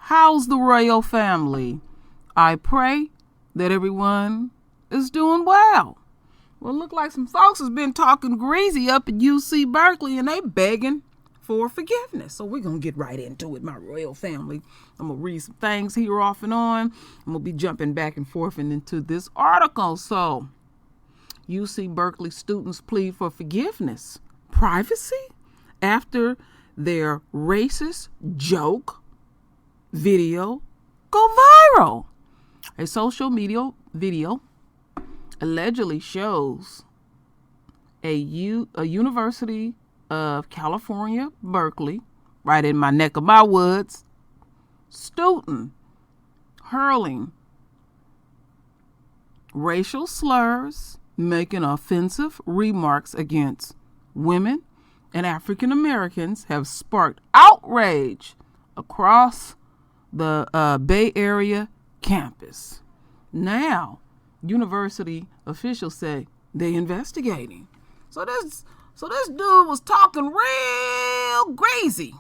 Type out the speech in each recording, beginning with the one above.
How's the royal family? I pray that everyone is doing well. Well, look like some folks has been talking greasy up at UC Berkeley, and they begging for forgiveness. So we're going to get right into it, my royal family. I'm going to read some things here off and on. I'm going to be jumping back and forth into this article. So UC Berkeley students plead for forgiveness, privacy, after their racist joke video go viral. A social media video allegedly shows a University of California, Berkeley, right in my neck of my woods, student hurling racial slurs, making offensive remarks against women and African Americans have sparked outrage across the Bay Area campus. Now, university officials say they're investigating. So this dude was talking real crazy.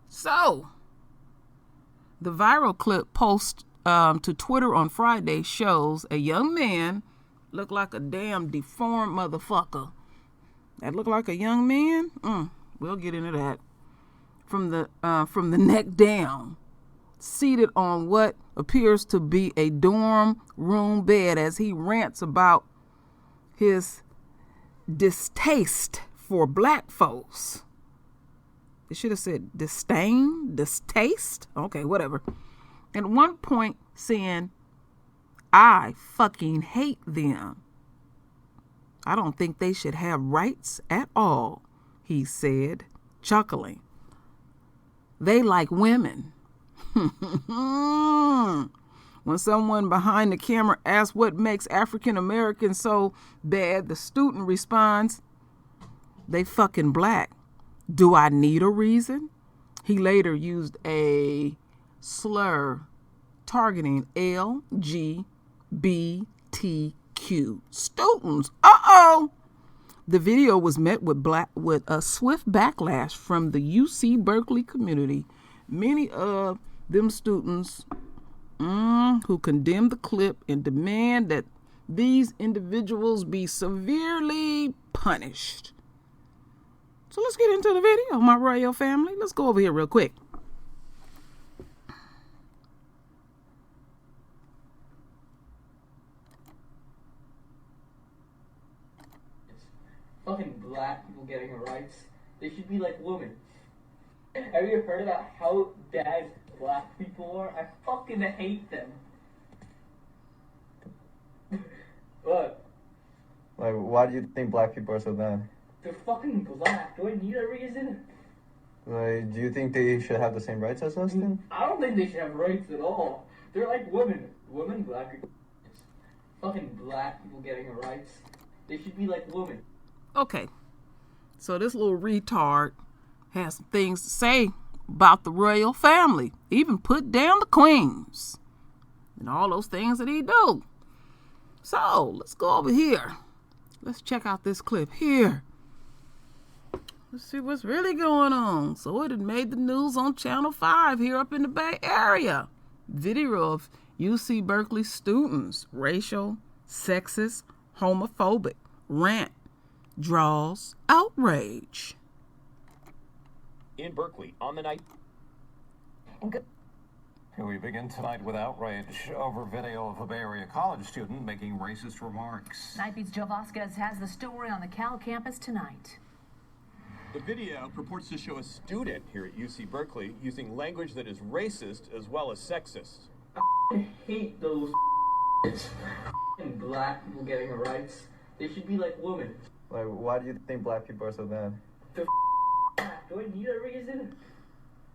So the viral clip post to Twitter on Friday shows a young man look like a damn deformed motherfucker. That look like a young man? We'll get into that. From the neck down, seated on what appears to be a dorm room bed as he rants about his distaste for black folks. It should have said disdain, distaste. Okay, whatever. At one point saying, I fucking hate them. I don't think they should have rights at all, he said, chuckling. They like women. When someone behind the camera asks what makes African Americans so bad, the student responds, they fucking black. Do I need a reason? He later used a slur targeting LGBTQ students. The video was met with a swift backlash from the UC Berkeley community. Many of them students who condemned the clip and demand that these individuals be severely punished. So let's get into the video, my royal family. Let's go over here real quick. Fucking black people getting rights. They should be like women. Have you heard about how bad black people are? I fucking hate them. What? Like, why do you think black people are so bad? They're fucking black. Do I need a reason? Like, do you think they should have the same rights as us then? I don't think they should have rights at all. They're like women. Women, black people. Fucking black people getting rights. They should be like women. Okay, so this little retard has some things to say about the royal family. Even put down the queens and all those things that he do. So let's go over here. Let's check out this clip here. Let's see what's really going on. So it had made the news on Channel 5 here up in the Bay Area. Video of UC Berkeley students, racial, sexist, homophobic rant draws outrage. In Berkeley, on the night. We begin tonight with outrage over video of a Bay Area college student making racist remarks. Nightbeat's Joe Vasquez has the story on the Cal campus tonight. The video purports to show a student here at UC Berkeley using language that is racist as well as sexist. I hate those black people getting rights. They should be like women. Like, why do you think black people are so bad? They're Do I need a reason?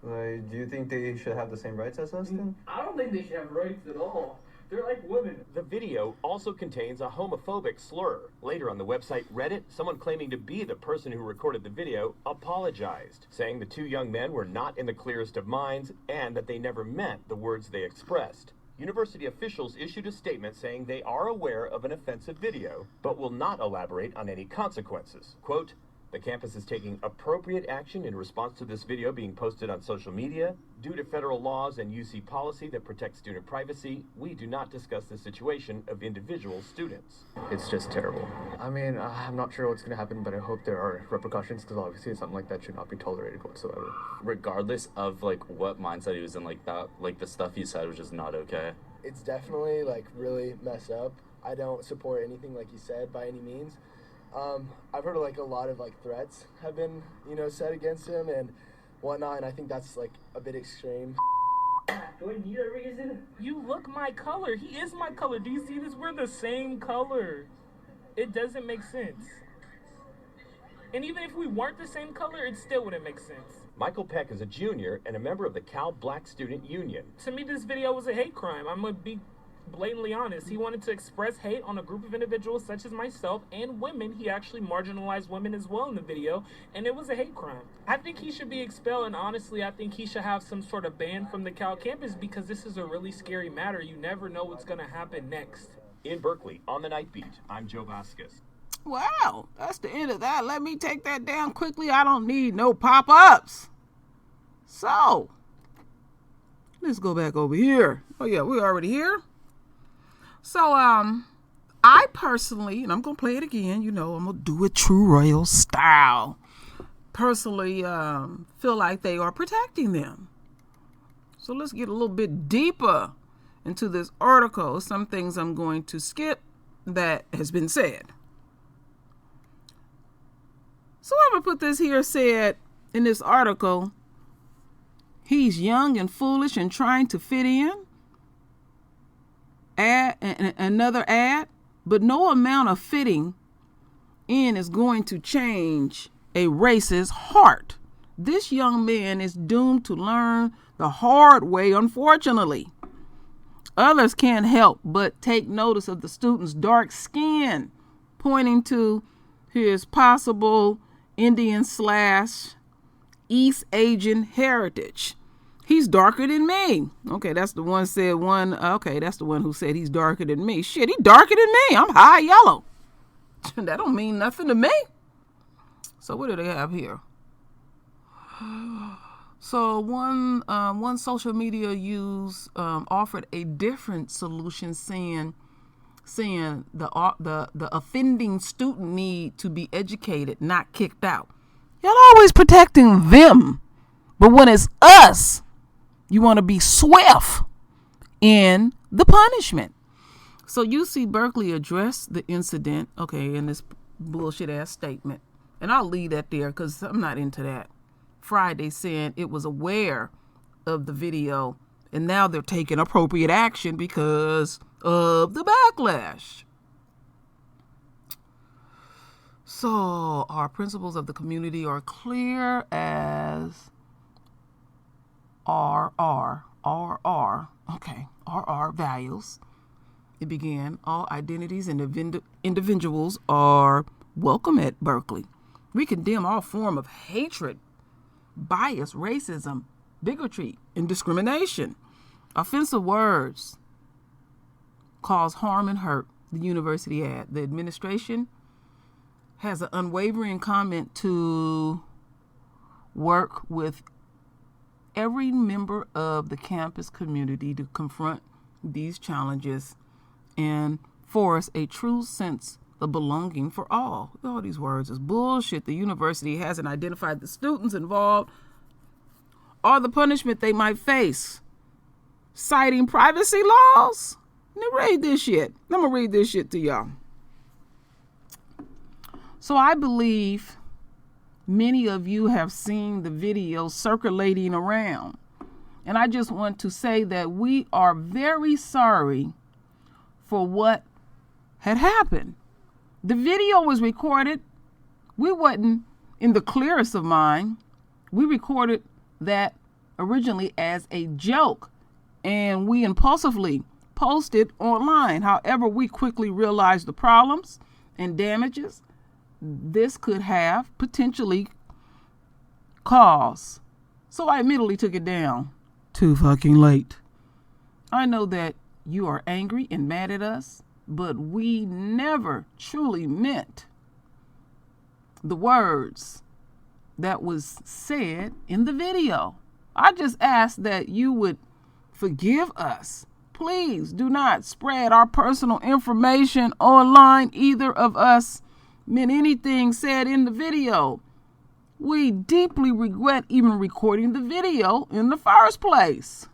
Like, do you think they should have the same rights as us then? I don't think they should have rights at all. They're like women. The video also contains a homophobic slur. Later on the website Reddit, someone claiming to be the person who recorded the video apologized, saying the two young men were not in the clearest of minds and that they never meant the words they expressed. University officials issued a statement saying they are aware of an offensive video, but will not elaborate on any consequences. Quote, The campus is taking appropriate action in response to this video being posted on social media. Due to federal laws and UC policy that protect student privacy, we do not discuss the situation of individual students. It's just terrible. I mean, I'm not sure what's going to happen, but I hope there are repercussions, because obviously something like that should not be tolerated whatsoever. Regardless of like what mindset he was in, like that, like the stuff he said was just not okay. It's definitely like really messed up. I don't support anything like he said by any means. I've heard like a lot of like threats have been, said against him and whatnot, and I think that's like a bit extreme. Do I need a reason? You look my color. He is my color. Do you see this? We're the same color. It doesn't make sense. And even if we weren't the same color, it still wouldn't make sense. Michael Peck is a junior and a member of the Cal Black Student Union. To me, this video was a hate crime. I'm going to be blatantly honest. He wanted to express hate on a group of individuals such as myself and women. He actually marginalized women as well in the video, and it was a hate crime. I think he should be expelled, and honestly, I think he should have some sort of ban from the Cal campus, because this is a really scary matter. You never know what's going to happen next. In Berkeley, on the Night Beat, I'm Joe Vasquez. Wow, that's the end of that. Let me take that down quickly. I don't need no pop-ups. So, let's go back over here. Oh yeah, we're already here. So, I personally, and I'm going to play it again, I'm going to do it true royal style. Personally, feel like they are protecting them. So let's get a little bit deeper into this article. Some things I'm going to skip that has been said. So I'm going to put this here, said in this article, he's young and foolish and trying to fit in. Another ad, but no amount of fitting in is going to change a racist's heart. This young man is doomed to learn the hard way, unfortunately. Others can't help but take notice of the student's dark skin, pointing to his possible Indian/East Asian heritage. He's darker than me. Okay, that's the one said one. Okay, that's the one who said he's darker than me. Shit, he darker than me. I'm high yellow. That don't mean nothing to me. So what do they have here? So one social media use offered a different solution, saying the offending student need to be educated, not kicked out. Y'all always protecting them, but when it's us, you want to be swift in the punishment. So UC Berkeley addressed the incident, in this bullshit ass statement. And I'll leave that there because I'm not into that. Friday saying it was aware of the video and now they're taking appropriate action because of the backlash. So our principles of the community are clear as RR values. It began, all identities and individuals are welcome at Berkeley. We condemn all form of hatred, bias, racism, bigotry, and discrimination. Offensive words cause harm and hurt, the university ad. The administration has an unwavering commitment to work with every member of the campus community to confront these challenges and force a true sense of belonging for all. All these words is bullshit. The university hasn't identified the students involved or the punishment they might face, citing privacy laws. Now read this shit. I'm gonna read this shit to y'all. So I believe many of you have seen the video circulating around. And I just want to say that we are very sorry for what had happened. The video was recorded. We wasn't in the clearest of mind. We recorded that originally as a joke, and we impulsively posted online. However, we quickly realized the problems and damages this could have potentially caused. So I immediately took it down. Too fucking late. I know that you are angry and mad at us, but we never truly meant the words that was said in the video. I just ask that you would forgive us. Please do not spread our personal information online. Either of us meant anything said in the video. We deeply regret even recording the video in the first place.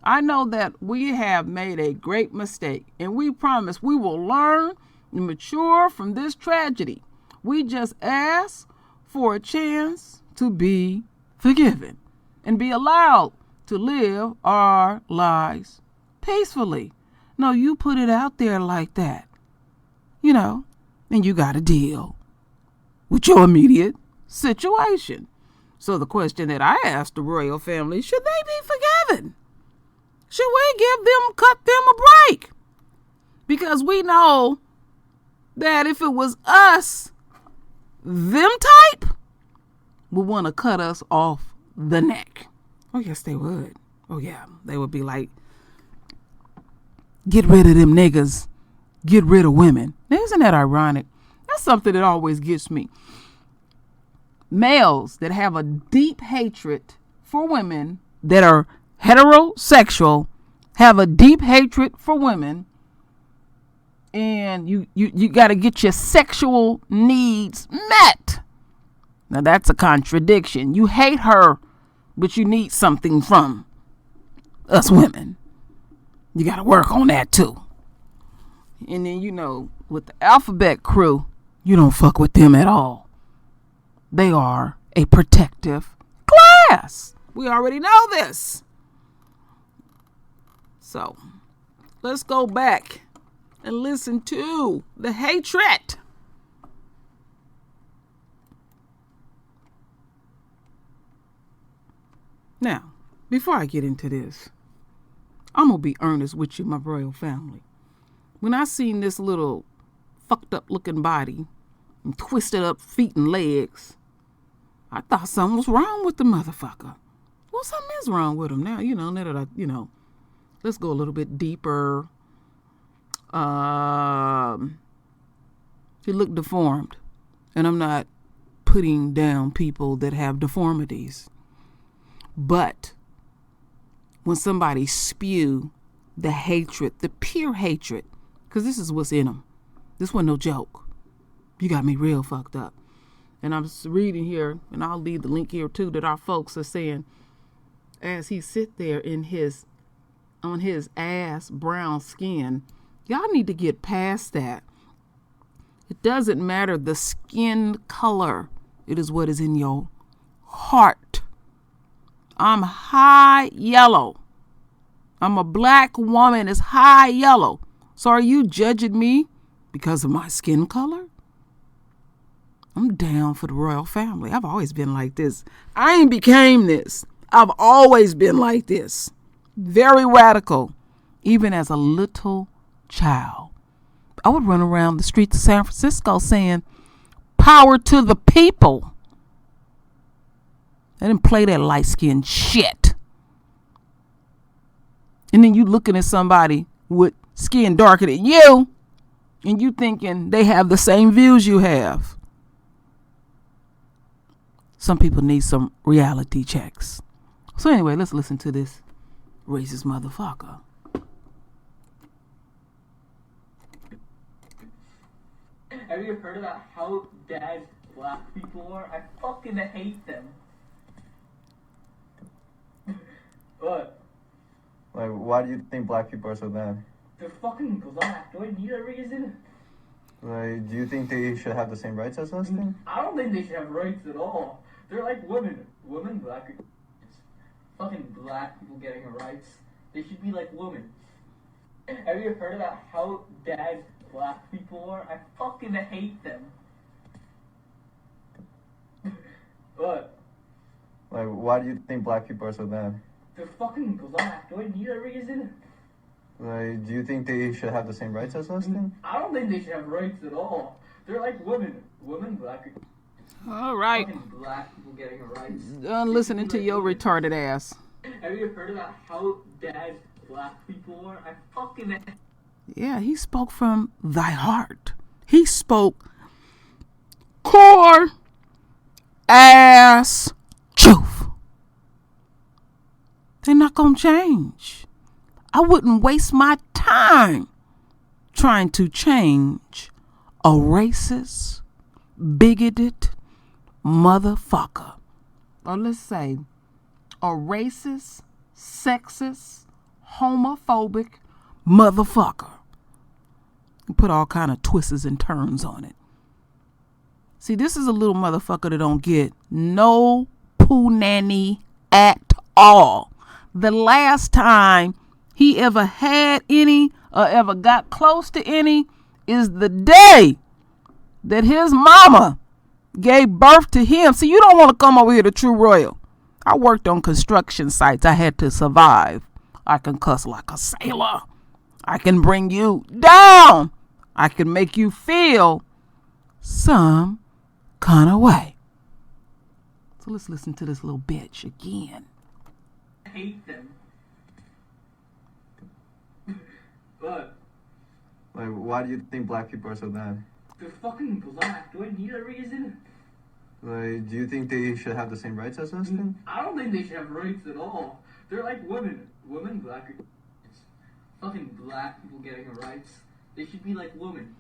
I know that we have made a great mistake, and we promise we will learn and mature from this tragedy. We just ask for a chance to be forgiven and be allowed to live our lives peacefully. No, you put it out there like that, and you got to deal with your immediate situation. So the question that I asked the royal family, should they be forgiven? Should we cut them a break? Because we know that if it was us, them type would want to cut us off the neck. Oh, yes, they would. Oh, yeah. They would be like, get rid of them niggas. Get rid of women. Now, isn't that ironic? That's something that always gets me. Males that have a deep hatred for women that are heterosexual have a deep hatred for women, and you got to get your sexual needs met. Now that's a contradiction. You hate her, but you need something from us women. You got to work on that too. And then, with the alphabet crew, you don't fuck with them at all. They are a protective class. We already know this. So, let's go back and listen to the hatred. Now, before I get into this, I'm going to be earnest with you, my royal family. When I seen this little fucked up looking body and twisted up feet and legs, I thought something was wrong with the motherfucker. Well, something is wrong with him now, now that I, let's go a little bit deeper. He looked deformed. And I'm not putting down people that have deformities. But when somebody spew the hatred, the pure hatred, because this is what's in them. This wasn't no joke. You got me real fucked up. And I'm reading here, and I'll leave the link here too, that our folks are saying, as he sit there on his ass brown skin, y'all need to get past that. It doesn't matter the skin color. It is what is in your heart. I'm high yellow. I'm a black woman. It's high yellow. So are you judging me because of my skin color? I'm down for the royal family. I've always been like this. I ain't became this. I've always been like this. Very radical. Even as a little child. I would run around the streets of San Francisco saying, power to the people. I didn't play that light-skinned shit. And then you looking at somebody with skin darker than you, and you thinking they have the same views you have. Some people need some reality checks. So anyway, let's listen to this racist motherfucker. Have you heard about how bad black people are? I fucking hate them. What? Like, why do you think black people are so bad? They're fucking black. Do I need a reason? Like, do you think they should have the same rights as us then? I don't think they should have rights at all. They're like women. Women, black people. Fucking black people getting rights. They should be like women. Have you heard about how bad black people are? I fucking hate them. What? Like, why do you think black people are so bad? They're fucking black. Do I need a reason? Like, do you think they should have the same rights as us then? I don't think they should have rights at all. They're like women. Women, black people. All right. Fucking black people getting rights. Done listening to your retarded ass. Have you heard about how bad black people are? I fucking... Yeah, he spoke from thy heart. He spoke core ass truth. They're not gonna change. I wouldn't waste my time trying to change a racist, bigoted motherfucker. Or let's say a racist, sexist, homophobic motherfucker. You put all kind of twists and turns on it. See, this is a little motherfucker that don't get no poo nanny at all. The last time he ever had any or ever got close to any is the day that his mama gave birth to him. See, you don't want to come over here to True Royal. I worked on construction sites. I had to survive. I can cuss like a sailor. I can bring you down. I can make you feel some kind of way. So let's listen to this little bitch again. I hate them. But Like, why do you think black people are so bad? they're fucking black. Do I need a reason? Like, do you think they should have the same rights as us then? I don't think they should have rights at all. They're like women. Women, black. Fucking black people getting rights. They should be like women.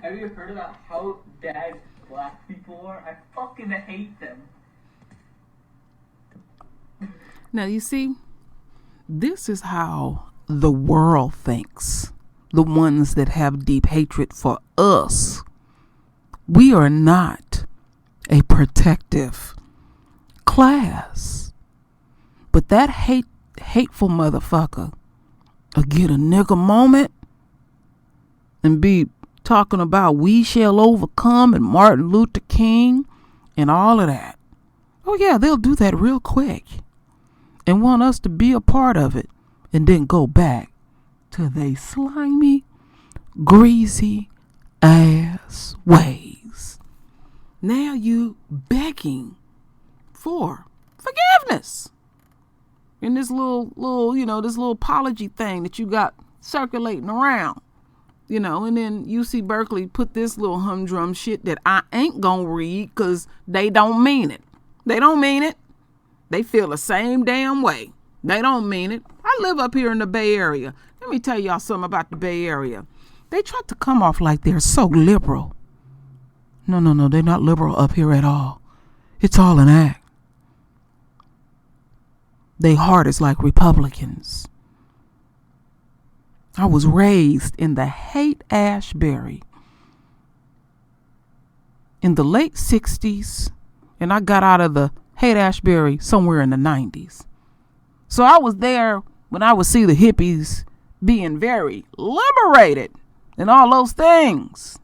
Have you heard about how bad black people are? I fucking hate them. Now, you see, this is how the world thinks. The ones that have deep hatred for us. We are not a protective class. But that hateful motherfucker will get a nigga moment and be talking about we shall overcome and Martin Luther King and all of that. Oh yeah, they'll do that real quick and want us to be a part of it and then go back to they slimy, greasy ass ways. Now you begging for forgiveness in this little, this little apology thing that you got circulating around. And then UC Berkeley put this little humdrum shit that I ain't gonna read because they don't mean it. They don't mean it. They feel the same damn way. They don't mean it. I live up here in the Bay Area. Let me tell y'all something about the Bay Area. They try to come off like they're so liberal. No, they're not liberal up here at all. It's all an act. They heart is like Republicans. I was raised in the Haight-Ashbury in the late 60s, and I got out of the Haight-Ashbury somewhere in the 90s. So I was there when I would see the hippies being very liberated and all those things.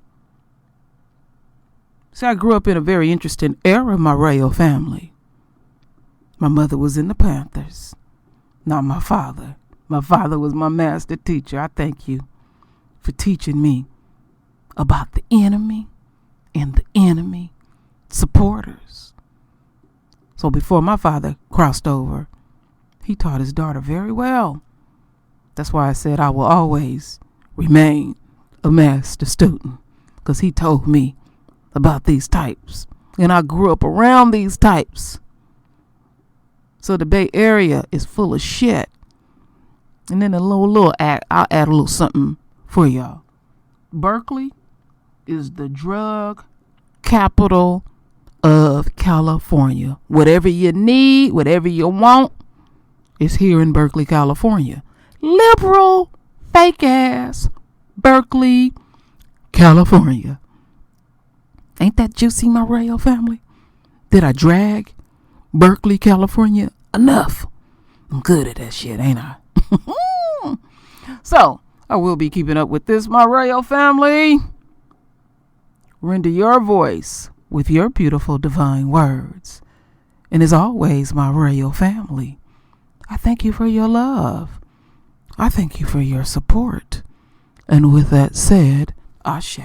See, I grew up in a very interesting era of my royal family. My mother was in the Panthers, not my father. My father was my master teacher. I thank you for teaching me about the enemy and the enemy supporters. So before my father crossed over, he taught his daughter very well. That's why I said I will always remain a master student, because he told me about these types. And I grew up around these types. So the Bay Area is full of shit. And then I'll add a little something for y'all. Berkeley is the drug capital of California. Whatever you need, whatever you want, is here in Berkeley, California. Liberal, fake ass, Berkeley, California. Ain't that juicy, my royal family? Did I drag Berkeley, California enough? I'm good at that shit, ain't I? So, I will be keeping up with this, my royal family. Render your voice with your beautiful divine words. And as always, my royal family, I thank you for your love. I thank you for your support. And with that said, Ashe.